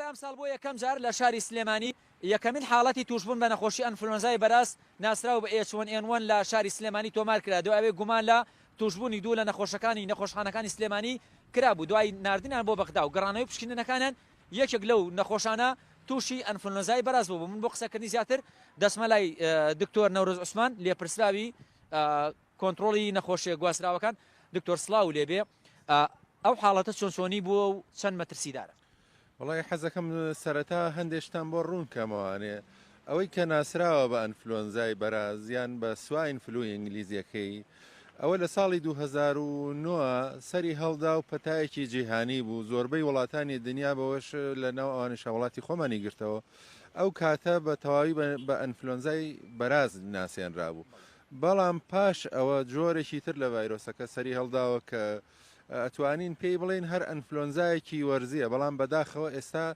ئەم ساڵ بۆ یەکەم جار لە شاری سلێمانی یەکەمین حاڵەتی توشبوون بە نەخۆشی ئەنفلۆنزای بەراز ناسراو بە H1N1 لە شاری سلێمانی تۆمار کرا دوای گومان لە توشبوونی دوو لە نەخۆشخانەکانی سلێمانی کرابوو دوای نردنیان بۆ بەغدا و گەڕانەوەی پشکنینەکانیان یەکێک لەو نەخۆشانە تووشی ئەنفلۆنزای بەراز بوو من بۆ قسەکردنی زیاتر دەسمە لای دکتۆر نەورۆز عوسمان لێپرسراوی کۆنتڕۆڵی نەخۆشیە گواستراوەکان دکتۆر سڵاو لێبێ ئەو حاڵەتە چۆنچۆنی بووە و چەند مەترسیدارە. وڵی حەزەکەم سەرەتا هەندێشتان بۆ ڕوون کەمەوانێ ئەوەی کە ناسراوە بە ئەنفلۆنزای بەراز یان بە سواین فلوی ئینگلیزیەکەی ئەوە لە ساڵی 2009 سەری هەڵدا و پەتایەکی جیهانی بوو زۆربەی وڵاتانی دنیا بەوەش لە ناو ئەوانش وڵاتی خۆمانی گرتەوە ئەو کاتە بە تەواوی بە ئەنفلۆنزای بەراز ناسێنرا بوو بەڵام پاش ئەوە جۆرێکی تر لە ڤایرۆسەکە سەری هەڵداوە کە ئەتوانین پێی بڵێن هەر ئەنفلۆنزایەکی وەرزیە بەڵام بەداخەوە ئێستا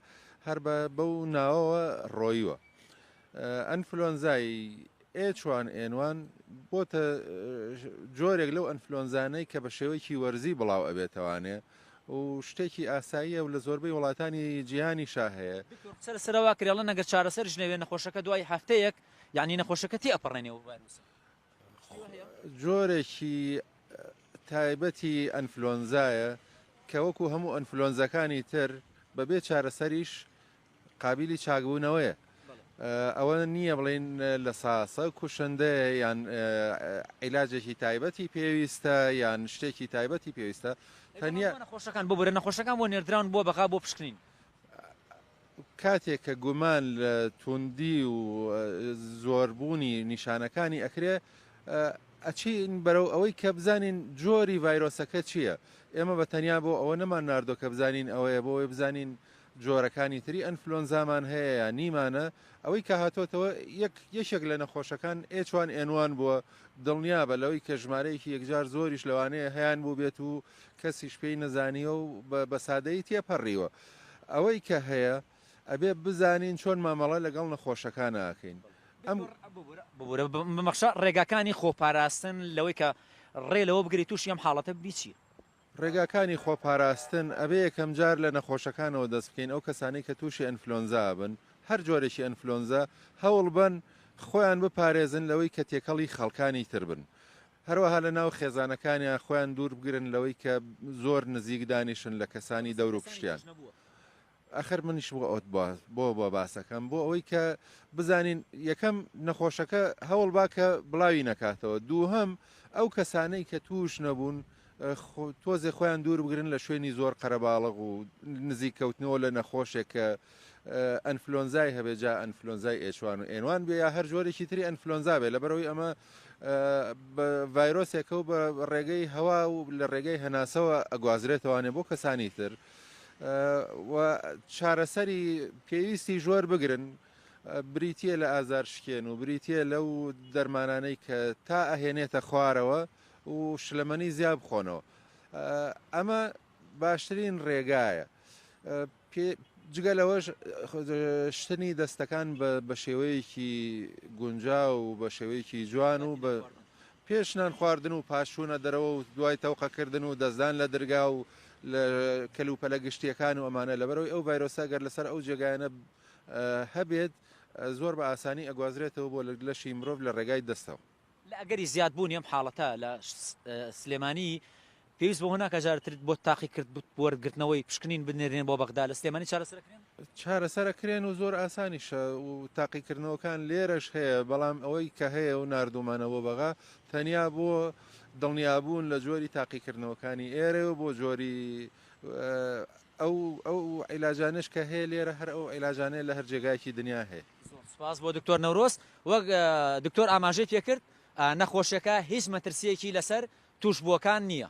هەر بەو ناوەوە ڕۆیوە ئەنفلۆنزای H1N1 بۆتە جۆرێک لەو ئەنفلۆنزانەی کە بە شێوەیەکی وەرزی بڵاو ئەبێتەوانێ و شتێکی ئاساییە و لە زۆربەی وڵاتانی جیهانی هەیە سەرەوە کرێڵە نەگەر چارەسەرش نەوێت نەخۆشەکە دوای هەفتەیەک یعنی نەخۆشەکە تی ئەپەڕێنێەوە جۆرێکی تایبەتی ئەنفلۆنزایە کە وەکو هەموو ئەنفلۆنزەکانی تر بەبێ چارەسەریش قابلی چاکبوونەوەیە ئەوە نییە بڵێن لە ساسە کوشندەیە یان عیلاجێکی تایبەتی پێویستە یان شتێکی تایبەتی پێویستە تەنیا نەخۆشەکان بۆ بەرە نەخۆشەکان بۆ نێردراون بۆ بەخا بۆ پشکنین کاتێک کە گومان لە توندی و زۆربوونی نیشانەکانی ئەکرێ ئەچین بەرەو ئەوەی کە بزانین جۆری ڤایرۆسەکە چییە ئێمە بە تەنیا بۆ ئەوە نەمان ناردۆ کە بزانین ئەوەیە بۆی بزانین جۆرەکانی تری ئەنفلۆنزامان هەیە یان نیمانە ئەوەی کە هاتۆتەوە یەکێک لە نەخۆشەکان H1N1 بووە دڵنیا بە لەوەی کە ژمارەیەکی یەکجار زۆریش لەوانەیە هەیان بوو بێت و کەسیش پێی نەزانیوە و بە سادەی تێپەڕیوە ئەوەی کە هەیە ئەبێ بزانین چۆن مامەڵە لەگەڵ نەخۆشەکان ئاکەین بمەخشە ڕێگاکانی خۆپاراستن لەوەی کە ڕێ لەوە بگری تووشی ئەم حاڵەتە بیچی ڕێگاکانی خۆپاراستن ئەبێ یەکەم جار لە نەخۆشەکانەوە دەست بکەین ئەو کەسانی کە تووشی ئەنفلۆنزا بن هەر جۆرێکی ئەنفلۆنزا هەوڵ بن خۆیان بپارێزن لەوەی کە تێکەڵی خەڵکانی تر بن هەروەها لە ناو خێزانەکانیان خۆیان دوور بگرن لەوەی کە زۆر نزیک دانیشن لە کەسانی دەور و پشتیان ئەخر منیش بۆ ئەوت بۆ باسەکەم بۆ ئەوەی کە بزانین یەکەم نەخۆشەکە هەوڵ باکە بڵاوی نەکاتەوە دووهەم ئەو کەسانەی کە توش نەبوون تۆزێ خۆیان دوور بگرن لە شوێنی زۆر قەرەباڵغ و نزیک کەوتنەوە لە نەخۆشێک کە ئەنفلۆنزای هەبێ جا ئەنفلۆنزای H1N1 بێ یا هەر جۆرێکی تری ئەنفلۆنزا بێ لەبەرەوەی ئەمە ڤایرۆسێکە و بە ڕێگەی هەوا و لە ڕێگەی هەناسەوە ئەگوازرێتەوانێ بۆ کەسانی تر و چارەسەری پێویستی ژۆر بگرن بریتە لە ئازار شکێن و بریتە لەو دەرمانانەی کە تا ئەهێنێتە خوارەوە و شلەمەنی زیاب بخۆنەوە ئەمە باشترین ڕێگایە جگە لەوەش شتنی دەستەکان بە شێوەیەکی گونجا و بە شێوەیەکی جوان و بە پێشنان خواردن و پاشوونە دەرەوە و دوای تەوقەکردن و دەستدان لە دەرگا و لە کەلوپەلە گشتیەکان و ئەمانە لەبەرەوەی ئەو ڤایرۆسە گەر لەسەر ئەو جێگایانە هەبێت زۆر بە ئاسانی ئەگوازرێتەوە بۆ لەشی مرۆڤ لە ڕێگای دەستەوە لە ئەگەری زیادبوونی ئەم حاڵەتە لە سلێمانی پێویست بۆ هەناکە جارتر بۆ تاقی کرد وەرگرتنەوەی پشکنین بنێرێن بۆ بەغدا لە سلێمانی چارەسەرەکرێن و زۆر ئاسانیشە و تاقیکردنەوەکان لێرەش هەیە بەڵام ئەوەی کە هەیە و نردومانەوە بەغا تەنیا بۆ دڵنیابوون لە جۆری تاقیکردنەوەکانی ئێرە و بۆ جۆری ئەو عیلاجانش کە هەیە لێرە هەر ئەو عیلاجانەیە لە هەر جێگایکی دنیا هەیە سپاس بۆ دکتۆر نەورۆز وەک دکتۆر ئاماژەی پێکرد نەخۆشیەکە هیچ مەترسیەکی لەسەر توشبووەکان نییە